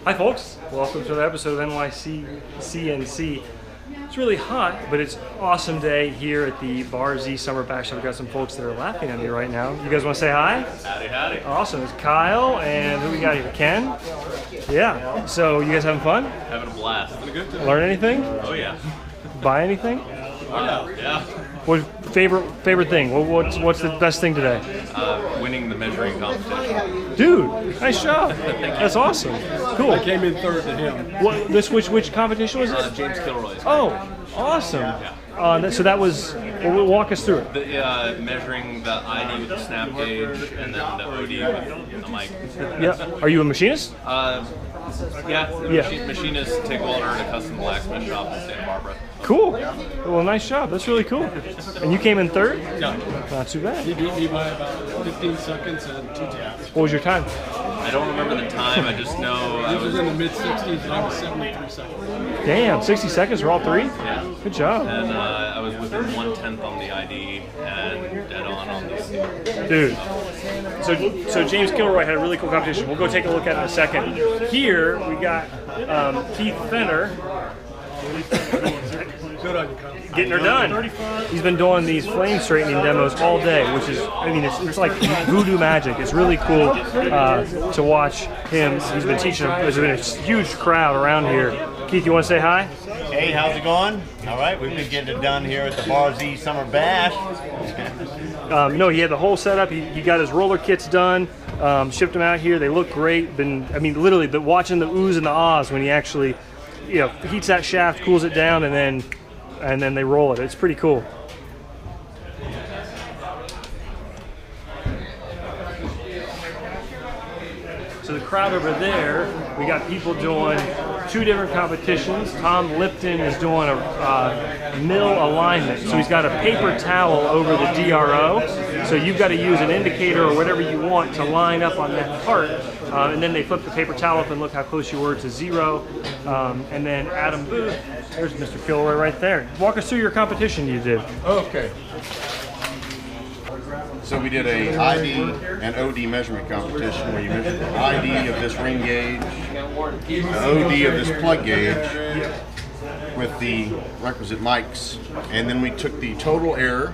Hi folks, welcome to another episode of NYC CNC. It's really hot, but it's an awesome day here at the BarZ Summer Bash. I've got some folks that are laughing at me right now. You guys want to say hi? Howdy, howdy. Awesome. It's Kyle, and who we got here? Ken? Yeah. So you guys having fun? Having a blast. Having a good time. Learn anything? Oh yeah. Buy anything? Yeah. What favorite thing? What's the best thing today? Winning the measuring competition. Dude, nice job. That's awesome. Cool. I came in third to him. What? Which competition was it? James TJZELICK. Oh, awesome. Yeah. So that was. Well, walk us through it. The measuring the ID with the snap gauge and then the OD with the mic. Yeah. Are you a machinist? Yeah. Machinist, TIG welder at a custom blacksmith shop in Santa Barbara. Cool. Well, nice job. That's really cool. And you came in third? No. Not too bad. He beat me by about 15 seconds and 2 taps. What was your time? I don't remember the time. I just know I He was in the mid-60s and I was 73 seconds. Damn, 60 seconds for all three? Yeah. Good job. And I was within 1/10 on the ID and dead on the C. Dude. So James TJZELICK had a really cool competition. We'll go take a look at it in a second. Here we got Keith Fenner. Good on you, Kyle. Getting her done. He's been doing these flame straightening demos all day, which is, I mean, it's like voodoo magic. It's really cool to watch him. He's been teaching them. There's been a huge crowd around here. Keith, you want to say hi? Hey, how's it going? All right, we've been getting it done here at the BarZ Summer Bash. No, he had the whole setup. He got his roller kits done, shipped them out here. They look great. I mean, literally, watching the oohs and the ahs when he actually, heats that shaft, cools it down, and then they roll it. It's pretty cool. So the crowd over there, we got people doing 2 different competitions. Tom Lipton is doing a mill alignment. So he's got a paper towel over the DRO. So you've got to use an indicator or whatever you want to line up on that part. And then they flip the paper towel up and look how close you were to 0. And then Adam Booth, there's Mr. TJZELICK right there. Walk us through your competition you did. Okay. So we did a ID and OD measurement competition where you measure the ID of this ring gauge, the OD of this plug gauge with the requisite mics, and then we took the total error,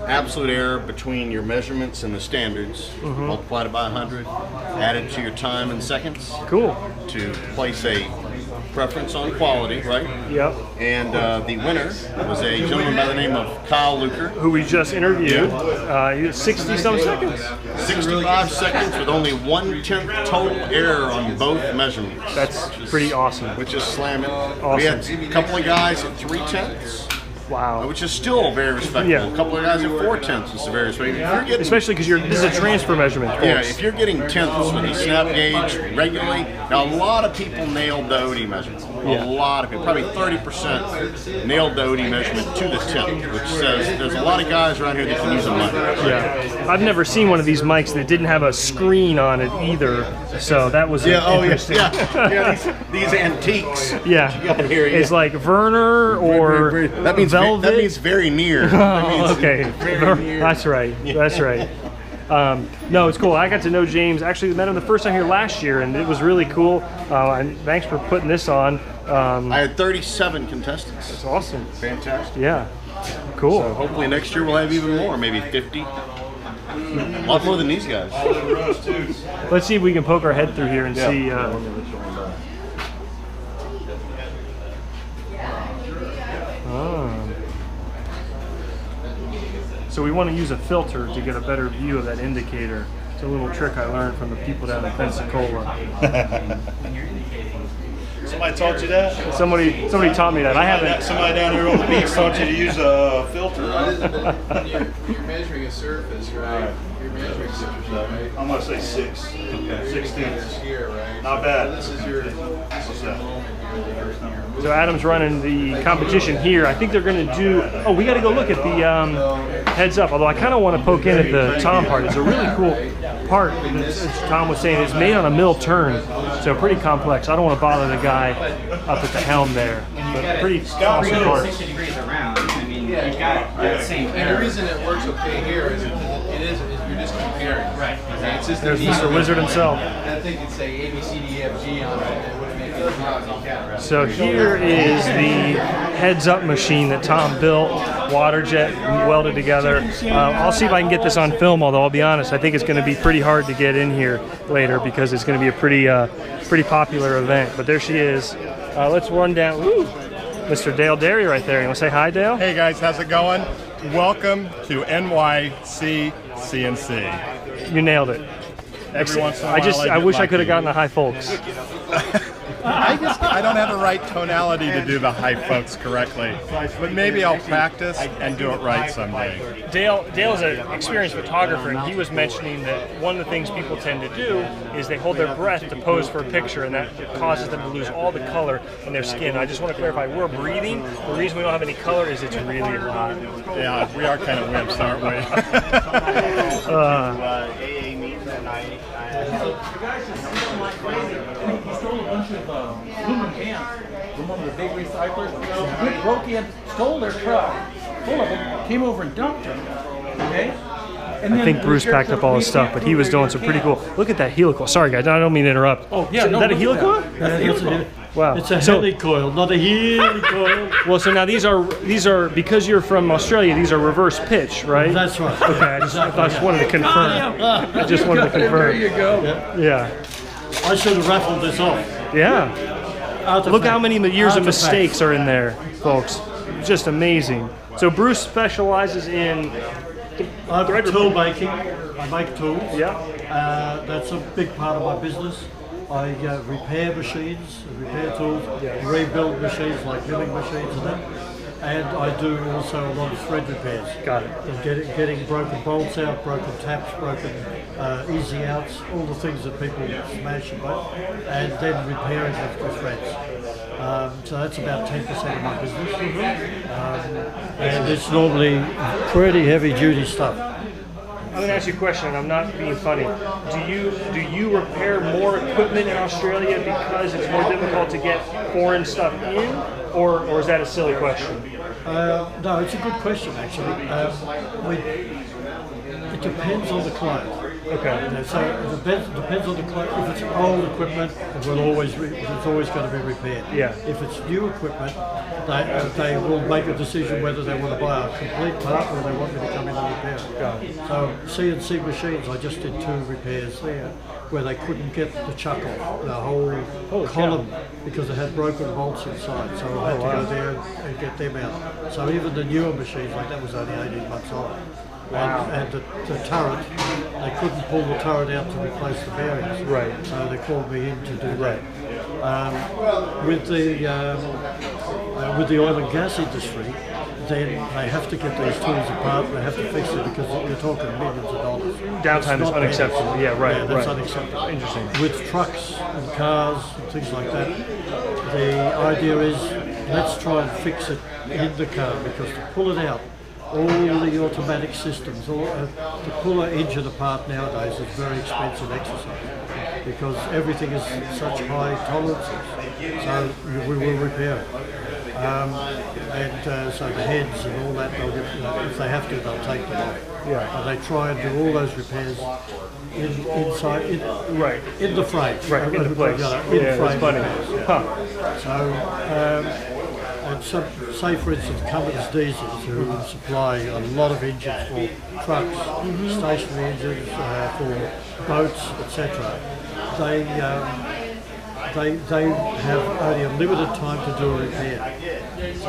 absolute error between your measurements and the standards, multiplied it by 100, added to your time in seconds. Cool. To place a preference on quality, right? Yep. And the winner was a gentleman by the name of Kyle Luker, Who we just interviewed. He was 60-some seconds. 65 seconds with only 1/10 total error on both measurements. That's pretty awesome. Which is slamming. Awesome. We had a couple of guys at 3/10, Wow. which is still very respectable. Yeah. A couple of guys at 4/10, which is very respectable. If you're getting, Especially because this is a transfer measurement. yeah, folks. if you're getting tenths with the snap gauge regularly, now a lot of people nailed the OD measurement. Yeah. A lot of people, probably 30% nailed the OD measurement to the tenth, which says there's a lot of guys around here that can use a mic. Yeah, I've never seen one of these mics that didn't have a screen on it either, so that was interesting. These antiques. Yeah, Here, it's like Werner or that means Velvet. that means very near. That means Okay, very near. that's right. That's right. No, it's cool. I got to know James. Actually, met him the first time here last year, and it was really cool. And thanks for putting this on. I had 37 contestants. It's awesome. Fantastic. Yeah, cool. So hopefully next year we'll have even more, maybe 50. A lot more than these guys. Let's see if we can poke our head through here and see. So we want to use a filter to get a better view of that indicator. It's a little trick I learned from the people down in Pensacola. Somebody taught you that? Somebody taught me that. I haven't. Somebody down here on the beach taught you to use a filter, right? You're measuring a surface, right? You're measuring a surface, right? I'm gonna say 6. Okay. 16. Here, right? Not bad. This is your What's that? So Adam's running the competition here. I think they're going to do. Oh, we got to go look at the heads up. Although I kind of want to poke in at the Tom part. It's a really cool part. As Tom was saying, it's made on a mill turn, so pretty complex. I don't want to bother the guy up at the helm there. But pretty awesome part. 60 degrees around. I mean, you've got that same And the reason it works okay here is you're just comparing bearing. Right. It's just There's Mr. Wizard himself. I think it'd say A, B, C, D, E, F, G on it. It wouldn't make any difference. So here is the heads-up machine that Tom built, water jet welded together. I'll see if I can get this on film, although I'll be honest, I think it's going to be pretty hard to get in here later because it's going to be a pretty popular event. But there she is. Let's run down. Woo, Mr. Dale Derry right there. You want to say hi, Dale? Hey guys, how's it going? Welcome to NYC CNC. You nailed it. Every once in a while, I wish I could have gotten the high folks. I don't have the right tonality to do the high folks correctly, but maybe I'll practice and do it right someday. Dale's an experienced photographer, and he was mentioning that one of the things people tend to do is they hold their breath to pose for a picture, and that causes them to lose all the color in their skin. I just want to clarify, we're breathing. The reason we don't have any color is it's really hot. Yeah, we are kind of wimps, aren't we? AA meetings at night. He stole a bunch of aluminum cans from one of the big recyclers. He broke in, stole their truck, full of them, came over and dumped them. Okay? And I think Bruce packed up all his stuff, but he was doing some pretty cool. Look at that helicoil. Sorry, guys, I don't mean to interrupt. Oh, yeah, is that a helicoil? That's a helicoil. Wow. It's a helicoil, not a helicoil. Well, so now these are because you're from Australia. These are reverse pitch, right? That's right. Okay, I just wanted to confirm. I just wanted to confirm. There you go. Yeah. I should have raffled this off. Yeah. Look how many years of mistakes are in there, folks. Just amazing. So Bruce specializes in tool making. I make tools. Yeah. That's a big part of my business. I repair machines, repair tools, rebuild machines like milling machines and that. And I do also a lot of thread repairs. Got it. And getting broken bolts out, broken taps, broken easy outs, all the things that people smash about, and then repairing the threads. So that's about 10% of my business. And it's normally pretty heavy duty stuff. I'm going to ask you a question, and I'm not being funny. Do you repair more equipment in Australia because it's more difficult to get foreign stuff in, or is that a silly question? No, it's a good question actually. It depends on the client. Okay. So it depends on the client. If it's old equipment, it's always going to be repaired. Yeah. If it's new equipment, they will make a decision whether they want to buy a complete part or they want me to come in and repair it. Got it. So CNC machines, I just did 2 repairs there where they couldn't get the chuck off, the whole column, because it had broken bolts inside. So I had to go there and get them out. So even the newer machines, like that was only 18 months old. Wow. And the turret, they couldn't pull the turret out to replace the bearings. Right. So they called me in to do that. Right. With the oil and gas industry, then they have to get these tools apart. They have to fix it because you're talking millions of dollars. Downtime is unacceptable. Yeah, right. Yeah, that's right. unacceptable. Interesting. With trucks and cars and things like that, the idea is let's try and fix it in the car, because to pull it out, all the automatic systems, to pull an engine apart nowadays is very expensive exercise because everything is such high tolerances. So we will repair it. So the heads and all that, if they have to, they'll take them off. Yeah. And they try and do all those repairs inside, in the frame. Right, in the place. In frame. Funny. Repairs, Huh. So, and some, say for instance Cummins Diesels, who supply a lot of engines for trucks, stationary engines, for boats, etc. They have only a limited time to do a repair. So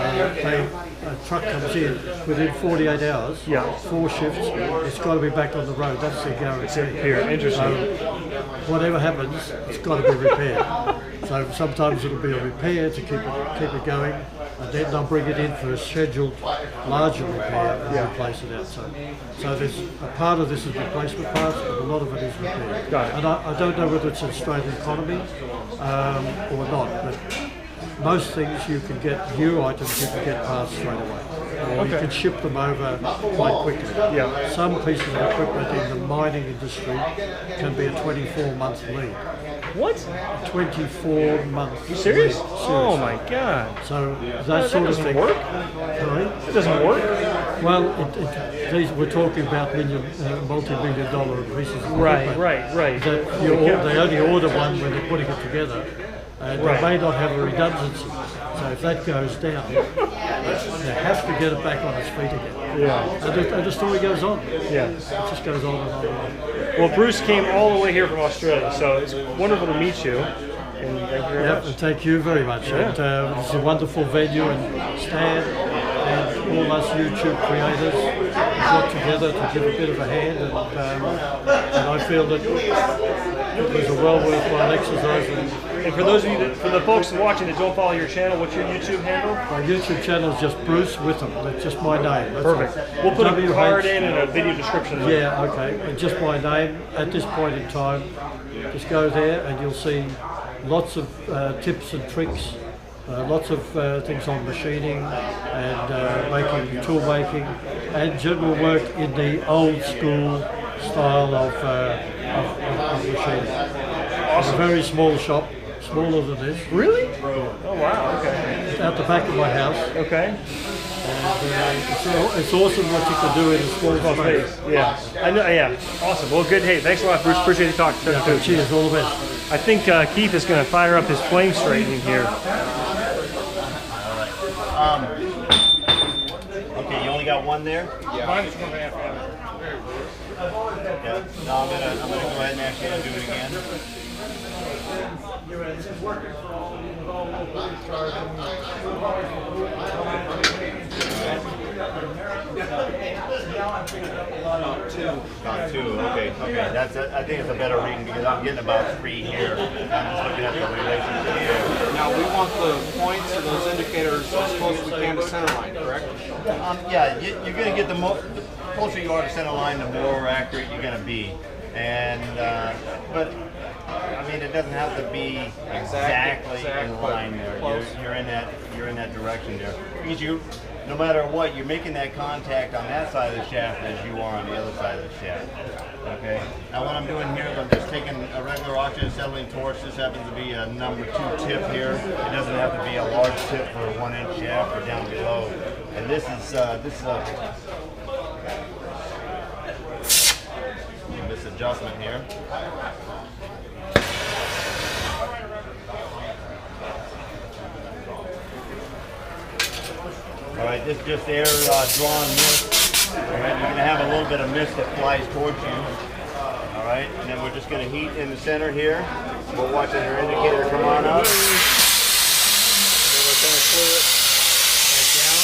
a truck comes in within 48 hours, 4 shifts, it's got to be back on the road. That's their guarantee. Here, interesting. So whatever happens, it's got to be repaired. So sometimes it'll be a repair to keep it going, and then they'll bring it in for a scheduled larger repair and replace it out. So there's a part of this is replacement parts, but a lot of it is repair. Got it. And I don't know whether it's an Australian economy or not, but most things you can get, new items you can get parts straight away. Or you can ship them over quite quickly. Yeah. Some pieces of equipment in the mining industry can be a 24-month lead. What? 24-month. You serious? lead. Oh my God. So that sort of doesn't thing. work? Sorry? It doesn't work? Well, these we're talking about multi-million dollar pieces of Right, equipment. right. That they only order one when they're putting it together, and they may not have a redundancy. So if that goes down, they have to get it back on its feet again. Yeah. And the story goes on. Yeah. It just goes on and on and on. Well, Bruce came all the way here from Australia, so it's wonderful to meet you. And thank you very much. And thank you very much. Yeah. And it's a wonderful venue, and Stan and all us YouTube creators got together to give a bit of a hand, and I feel that it was a well worthwhile exercise. And for those of you, for the folks watching that don't follow your channel, what's your YouTube handle? My YouTube channel is just Bruce Whitham. That's just my name. That's Perfect. all. We'll put a WH card in and a video description. Yeah, okay. And just my name at this point in time. Just go there and you'll see lots of tips and tricks, lots of things on machining and making, tool making, and general work in the old school style of machining. It's a very small shop, smaller than this. Really? Oh wow, okay. It's out the back of my house. Okay. And it's awesome what you can do in a small space. Yeah, I know. Yeah, awesome. Well, good. Hey, thanks a lot, Bruce. Appreciate the talk. Yeah, cheers, all the best. I think Keith is going to fire up his flame straightening here. Okay, you only got one there? Yeah. Mine's one half. Yeah. No, I'm gonna go ahead and actually do it again. About two. Okay. That's I think it's a better reading because I'm getting about 3 here. I'm just looking at the relationship here. Now we want the points of those indicators as close as we can to center line, correct? Yeah, you're going to get the closer you are to center line, the more accurate you're going to be. And but I mean, it doesn't have to be exactly in line there. You're in that direction there. Because no matter what, you're making that contact on that side of the shaft as you are on the other side of the shaft. Okay. Now what I'm doing here is I'm just taking a regular auction settling torch. This happens to be a number 2 tip here. It doesn't have to be a large tip for a 1-inch shaft or down below. And this is this adjustment here. All right, this is just air drawn mist. All right, you're going to have a little bit of mist that flies towards you. All right, and then we're just going to heat in the center here. We're watching our indicator come on up. Then we're going to cool it back down.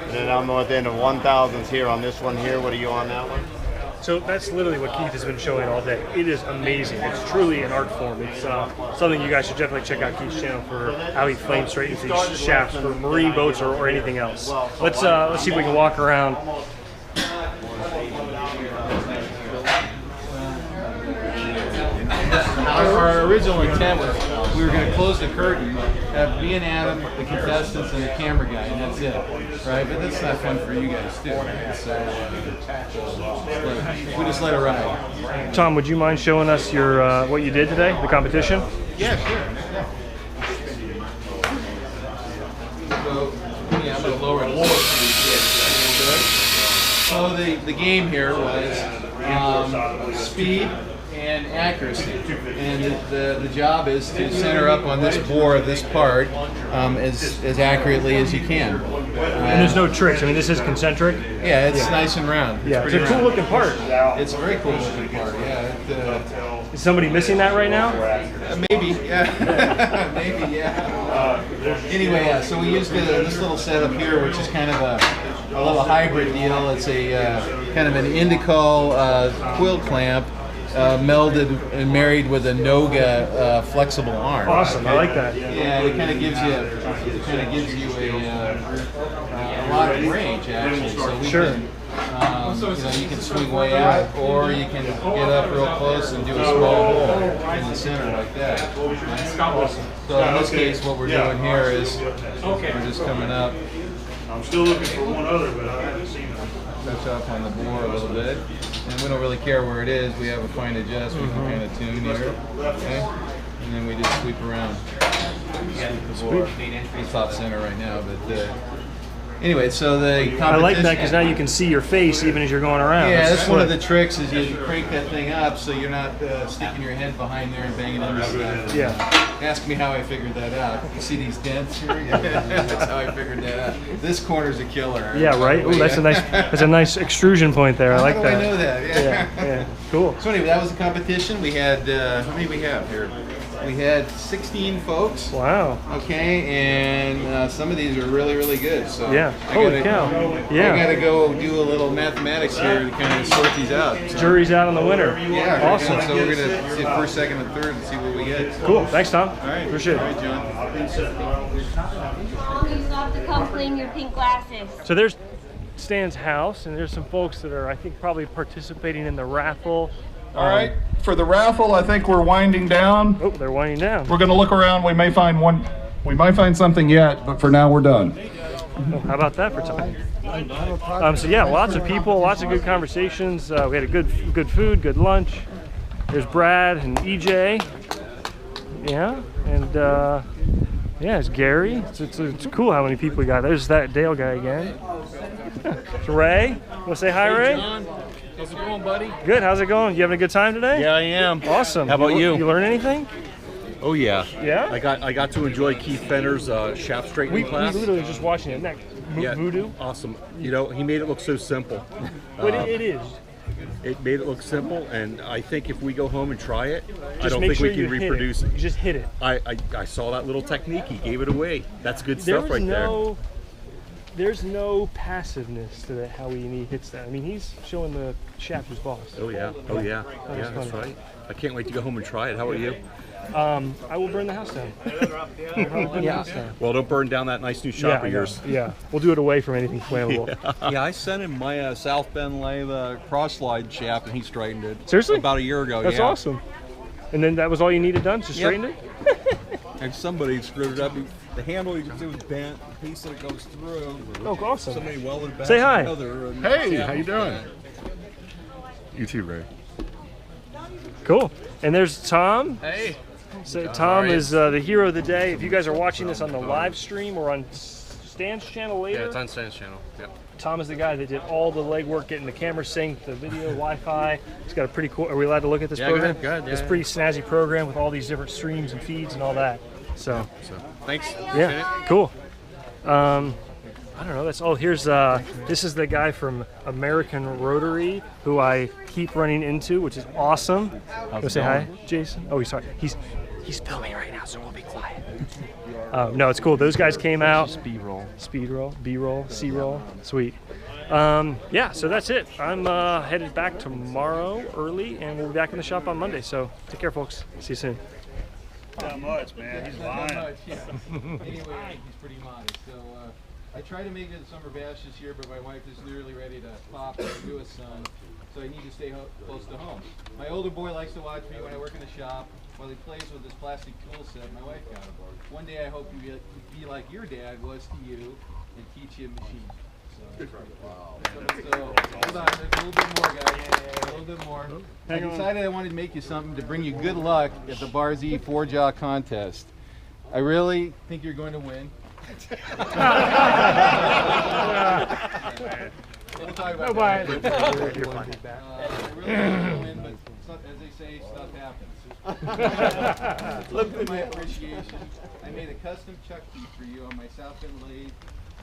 And then I'm at the end of 1,000s here on this one here. What are you on that one? So that's literally what Keith has been showing all day. It is amazing. It's truly an art form. It's something you guys should definitely check out Keith's channel for how he flame straightens these shafts for marine boats or anything else. Let's see if we can walk around. Our original intent was we were going to close the curtain, have me and Adam, the contestants, and the camera guy, and that's it, right? But that's not fun for you guys too. So we just let it ride. Tom, would you mind showing us your what you did today, the competition? Yeah, sure. So, yeah, I'm going to lower it a little bit. So the game here was speed and accuracy, and the job is to center up on this bore, this part, as accurately as you can. And there's no tricks. I mean, this is concentric. Yeah, it's nice and round. Yeah, it's a cool looking part. It's a very cool looking part. Yeah. Is somebody missing that right now? Maybe. Yeah. Maybe. Yeah. Anyway, yeah. So we used this little setup here, which is kind of a little hybrid deal. It's a kind of an Indico quill clamp. Melded and married with a Noga flexible arm. Awesome, I like that. Yeah, it kind of gives you a lot of range actually. So we can, you can swing way out, or you can get up real close and do a small hole in the center like that. So in this case, what we're doing here is we're just coming up. I'm still looking for one other, but I haven't seen them. touch up on the bore a little bit. And we don't really care where it is. We have a fine adjust. We can kind of tune here. Okay? And then we just sweep around. Sweep the bore. He's top center right now, but anyway, so the competition. I like that because now you can see your face even as you're going around. Yeah, that's one of the tricks is you crank that thing up so you're not sticking your head behind there and banging into stuff. Yeah. Ask me how I figured that out. You see these dents here? Yeah, that's how I figured that out. This corner's a killer. Yeah, right. Ooh, that's a nice extrusion point there. I like how that. I know that. Yeah, cool. So anyway, that was the competition. We had how many we have here? We had 16 folks. Wow. Okay, and some of these are really, really good. So yeah. Holy cow. Yeah. I got to go do a little mathematics here to kind of sort these out. So. Jury's out on the winner. Yeah. Awesome. So we're gonna see first, second, and third and see what we get. Cool. Thanks, Tom. All right. Appreciate it. All right, John. Mom, you have to come clean your pink glasses. So there's Stan's house, and there's some folks that are, I think, probably participating in the raffle. All right, for the raffle, I think we're winding down. Oh, they're winding down. We're going to look around. We may find one. We might find something yet, but for now, we're done. Oh, how about that for time? So yeah, lots of people, lots of good conversations. We had a good food, good lunch. There's Brad and EJ. Yeah, and yeah, it's Gary. It's cool how many people we got. There's that Dale guy again. It's Ray. Want to say hi, Ray? John, how's it going, buddy? Good. How's it going? You having a good time today? Yeah, I am. Awesome. How about you? You learn anything? Oh yeah. Yeah. I got to enjoy Keith Fenner's shaft straightening class. We literally just watching it. Isn't that voodoo? Awesome. You know, he made it look so simple. But it is. It made it look simple, and I think if we go home and try it, I don't make think sure we can you hit reproduce it. You just hit it. I saw that little technique. He gave it away. That's good stuff right there. There's no passiveness to that, how he hits that. I mean, he's showing the shaft who's boss. Oh yeah. Oh yeah. Yeah, that's right. I can't wait to go home and try it. How about you? I will burn the house down. Well, don't burn down that nice new shop of yours. Yeah, we'll do it away from anything flammable. Yeah, I sent him my South Bend lathe cross slide shaft, and he straightened it. Seriously? About a year ago. That's awesome. And then that was all you needed done? Just straighten it? And somebody screwed it up. The handle, you can see, was bent. The piece that it goes through. Oh, awesome. Somebody welded it back Say hi. together. Hey, how you doing? You too, Ray. Cool. And there's Tom. Hey. So Tom is the hero of the day. If you guys are watching this on the live stream or on Stan's channel later. Yeah, it's on Stan's channel. Yep. Tom is the guy that did all the legwork, getting the camera synced, the video, Wi-Fi. He's got a pretty cool. Are we allowed to look at this program? Go ahead. It's a pretty snazzy program with all these different streams and feeds and all that. So Thanks. yeah, cool. I don't know. That's all. Here's this is the guy from American Rotary who I keep running into, which is awesome. Go say hi, Jason. Oh, he's sorry. He's filming right now, so we'll be quiet. No, it's cool. Those guys came out. Speed roll, B-roll, C-roll. Sweet. Yeah, so that's it. I'm headed back tomorrow early, and we'll be back in the shop on Monday. So take care, folks. See you soon. Not much, man. He's lying. Anyway, he's pretty modest. So I tried to make it a summer bash this year, but my wife is literally ready to pop and do a son. So I need to stay close to home. My older boy likes to watch me when I work in the shop while he plays with this plastic tool set my wife got him. One day I hope you be like your dad was to you and teach you machine. So, hold on, there's a little bit more, guys. A little bit more. I decided I wanted to make you something to bring you good luck at the BarZ 4-jaw contest. I really think you're going to win. We'll talk about that. I really think you're going to win, but as they say, stuff happens. Look at my appreciation. I made a custom chuck key for you on my South Bend lathe,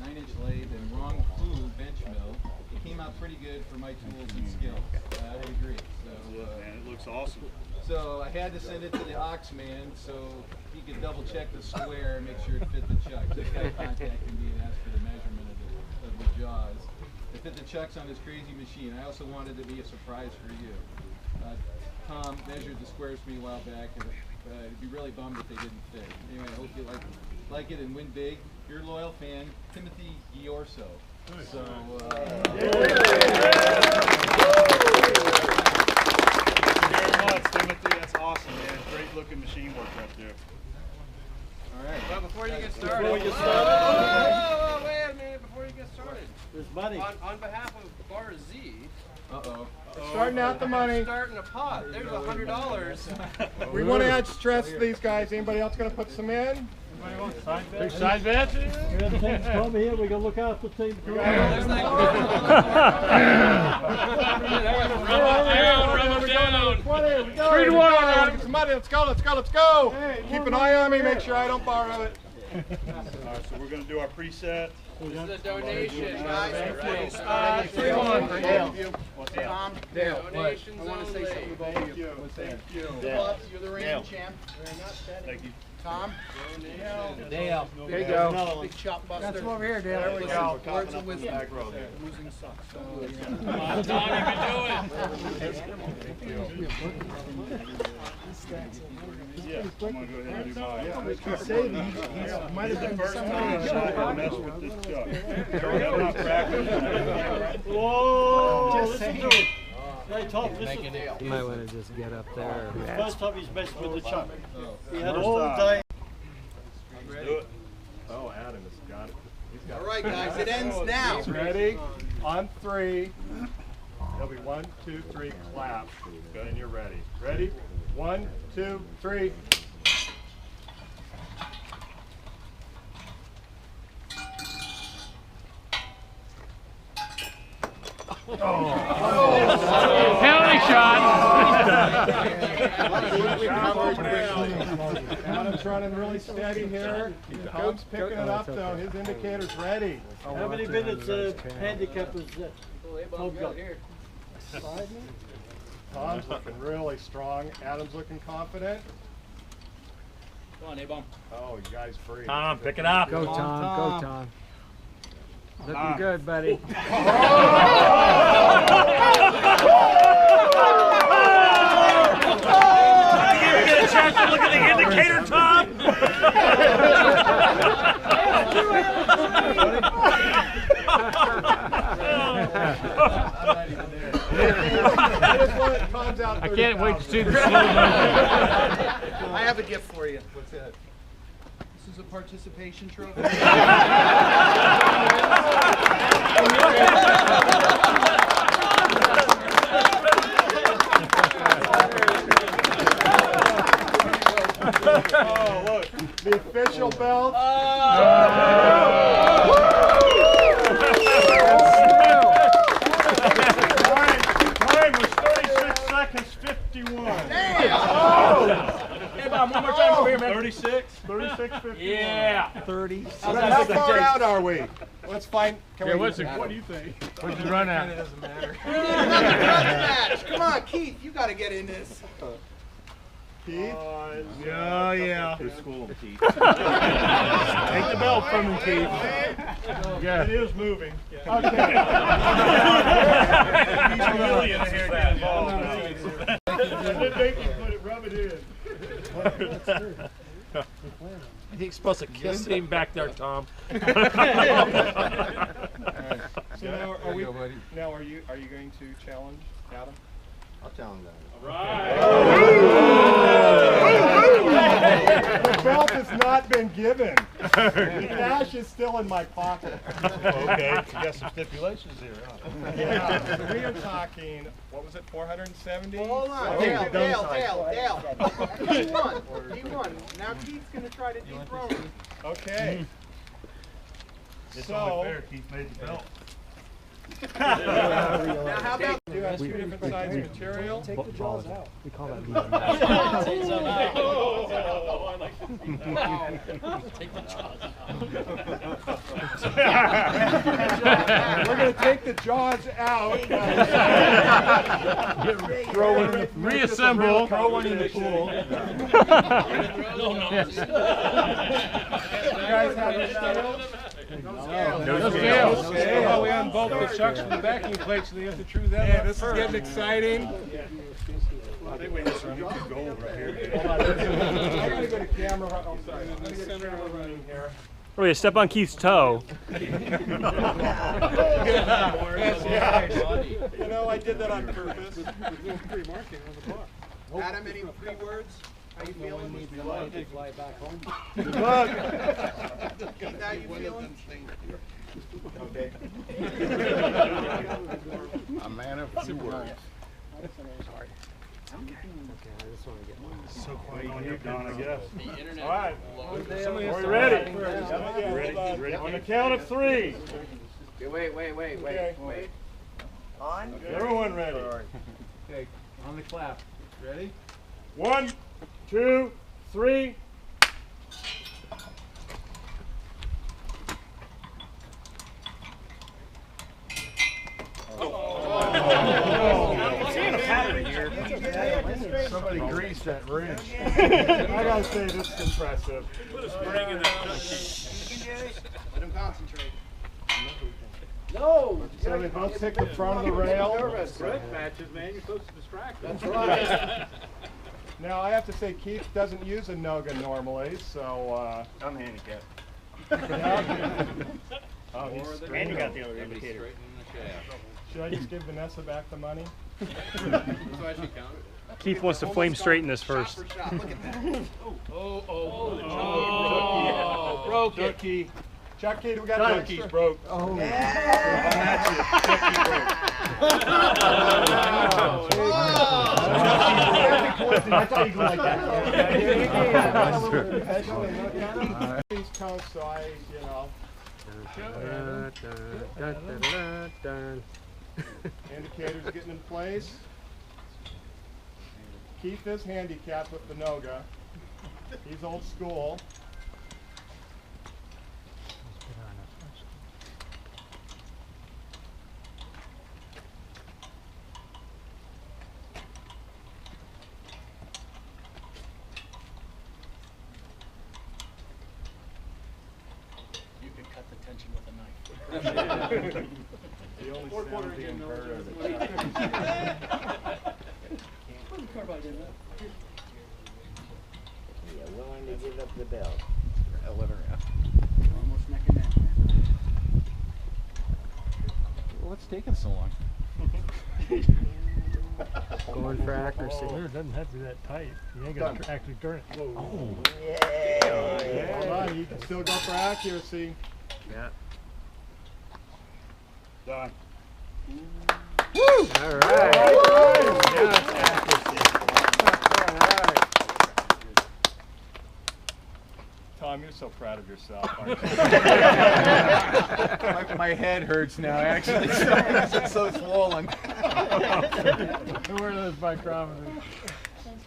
9-inch lathe, and wrong flu bench mill. It came out pretty good for my tools and skills. I would agree. So, Man, it looks awesome. So I had to send it to the OXMan so he could double check the square and make sure it fit the chuck. This guy contacted me and asked for the measurement of the jaws. It fit the chucks on his crazy machine. I also wanted to be a surprise for you. Tom measured the squares for me a while back, and I'd be really bummed if they didn't fit. Anyway, I hope you like it and win big. Your loyal fan, Timothy Giorso. So, Timothy, that's awesome, man. Great looking machine work right there. All right. But before you get started, wait a minute, before you get started. Money. On behalf of BarZ. Starting out the money. Starting a pot. There's $100. We want to add stress to these guys. Anybody else going to put some in? Big side bet. We got the team come here. We got to look after the team. 3 to 1. Get some money. Let's go. Let's go. Let's go. Keep an eye on me. Make sure I don't borrow it. All right, so we're going to do our preset. This is a donation, guys. 3-1. Tom, Dale, donations only. Thank you. You're the reigning champ. Thank you. Tom. Dale. There you go. Big chop buster. That's over here, Dale. There we go. Words of wisdom. Losing sucks. Come on, Tom, you can do it. Yeah, I'm going to go ahead and do mine. He might have been First time I mess with this chuck. Have not practiced. Whoa! Just saying. Hey, Tom, this is You might want to just get up there. the first time he's messed with the chuck. He had all day. Let's do it. Oh, Adam has got it. He's got All right, guys, it ends now. He's ready. On 3. There'll be 1, 2, 3, clap. Good, and you're ready. Ready? 1, 2, 3. Penalty shot. Adam's running really steady here. Coach picking it up though. His indicator's ready. How many minutes handicap is that? Tom got? Tom's looking really strong. Adam's looking confident. Come on, A-bomb. Oh, you guys free. Tom, pick it up. Go, Tom. Go, Tom. Looking good, buddy. You get a chance to look at the indicator, Tom? I can't wait to see the slow motion. I have a gift for you. What's that? This is a participation trophy. Oh, look. The official belt. Time was 36 seconds 51. Hey, Bob, one more time over here, man. 36? 36, 51. Yeah. 30. How far out are we? Let's find. What do you think? What'd you run at? It doesn't matter. Match. Come on, Keith, you got to get in this. Keith? Oh, yeah. It's cool, Keith. Take the belt from him, Keith. Yeah. It is moving. Okay. He's really in here getting involved. Rub it in. I think you're supposed to kiss him back there, Tom. So now are you going to challenge Adam? I'll challenge that. The belt has not been given. The cash is still in my pocket. Okay, you got some stipulations here, huh? Yeah, we are talking, what was it, 470? Hold on, Dale. D1. Now Keith's going to try to dethrone him. Okay. It's So, only fair Keith made the belt. Now how about... do you have 2 different size material? Take the jaws out. We call that We're going to take the jaws out. Reassemble. Throw one in the pool. You guys have your scales? No scales. Oh, we unbolt the chucks from the backing plates, so they have to true them. Yeah, this is getting exciting. I think we have some gold right here. Hold on. I gotta go to camera. Oh, sorry. I'm gonna get camera running here. Oh, yeah, step on Keith's toe. Yeah. You know, I did that on purpose. Adam, any free words? How you feeling? Fly back home. Good luck. Keith, how you feeling? Okay. A man of few words. Sorry. Okay, I just want to get one. So quiet on you, Don, I guess. All right. Are we ready? Ready? On the count of 3. Wait. On. Everyone ready? Okay, on the clap. Ready? 1, 2, 3. Somebody greased that wrench. I gotta say, this is impressive. Put a spring in that. Let him concentrate. No! So they both take the front of the rail. Matches, man. You're supposed to distract them. That's right. Now I have to say Keith doesn't use a Noga normally, so I'm handicapped. Oh, he's And you got the other indicator. Should I just give Vanessa back the money? So I should count it. Keith wants to flame straighten this first. Look at that. Broke it. Chuck key, we got the Chucky's broke. Oh. I thought you'd go like that. These coats, so I, indicators getting in place. Keith is handicapped with the Noga. He's old school. You could cut the tension with a knife. The only sound being heard of it. Yeah, willing to give up the bell. Almost neck and neck. What's taking so long? Going for accuracy. It doesn't have to be that tight. You ain't got to actually turn it. Oh. Hold on, you can still go for accuracy. Yeah. Done. Woo! All right. Yes, accuracy. Tom, you're so proud of yourself, aren't you? My head hurts now, actually. It's so swollen. Where are those micrometers?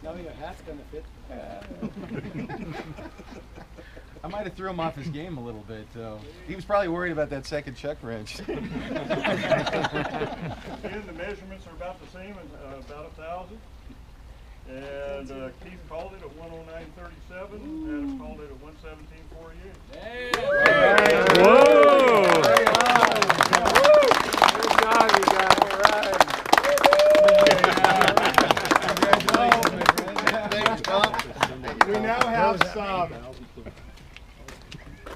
Now your hat's gonna fit. I might have threw him off his game a little bit, though. He was probably worried about that second check wrench. Again, the measurements are about the same, about 1,000. And Keith called it at 109.37, and called it at 117.48. Whoa! Good job, you guys. We now have some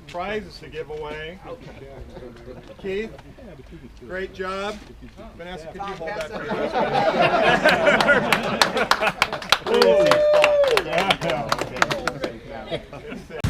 prizes to give away. Keith, great job. Vanessa, could you hold that for you?